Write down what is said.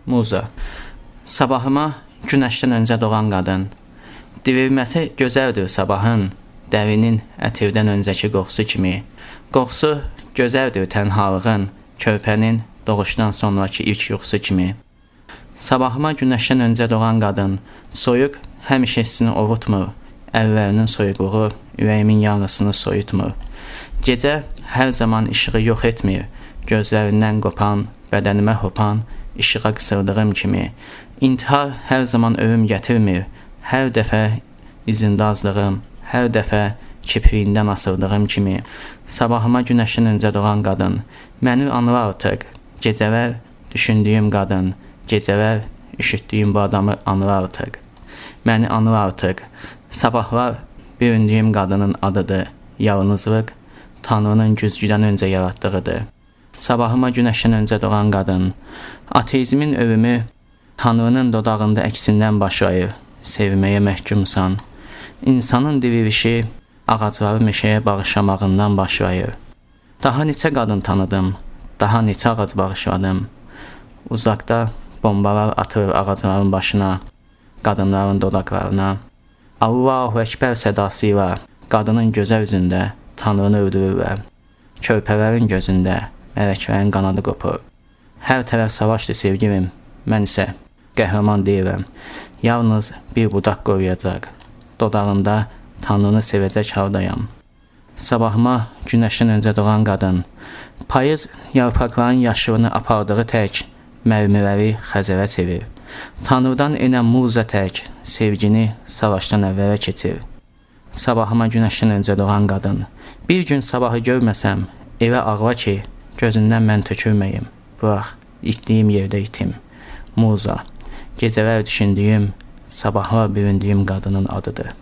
Muza. Sabahıma günəşdən öncə doğan qadın. Divilməsi gözəldir sabahın, dərinin ətirdən öncəki qoxusu kimi. Qoxusu gözəldir tənhalığın, körpənin doğuşdan sonraki ilk yuxusu kimi. Sabahıma günəşdən öncə doğan qadın, soyuq həmişə hissini ovutmur, əllərinin soyuqluğu ürəyimin yanğısını soyutmur. Gecə hər zaman işığı yox etmir, gözlərindən qopan, bədənimə hopan, işığa qısırdığım kimi. İntihar hər zaman ölüm gətirmir, hər dəfə izindazlığım, hər dəfə kipriyindən asıldığım kimi. Sabahıma günəşdən öncə doğan qadın, məni anır artıq, gecələr düşündüyüm qadın, gecələr üşütdüyüm bu adamı anır artıq. Məni anır artıq, sabahlar büründüyüm qadının adıdır, yalnızlıq Tanrının güzgüdən öncə yaratdığıdır. Sabahıma günəşdən öncə doğan qadın, ateizmin ölümü Tanrının dodağında əksindən başlayır, sevməyə məhkumsan. İnsanın dirilişi ağacları meşəyə bağışlamağından başlayır. Daha neçə qadın tanıdım, daha neçə ağac bağışladım. Uzaqda bombalar atır ağacların başına, qadınların dodaqlarına. Allahu Əkbər sədası ilə qadının gözəl üzündə Tanrını öldürürlər. Körpələrin gözündə mələklərin qanadı qopur. Hər tərəf savaşdır sevgilim, mən isə qəhrəman deyirəm. Yalnız bir budaq qoruyacaq. Dodağında Tanrını sevəcək haldayam. Sabahıma günəşdən öncə doğan qadın, payız yarpaqların yaşılını apardığı tək mərmiləri xəzərə çevir. Tanrıdan enən muza tək sevgini savaşdan əvvələ keçir. Sabahıma günəşdən öncə doğan qadın, bir gün sabahı görməsəm, evə ağla ki, gözündən mən tökülməyim. Burax, itdiyim yerdə itim. Muza, gecələr düşündüyüm, sabahlar büründüyüm qadının adıdır.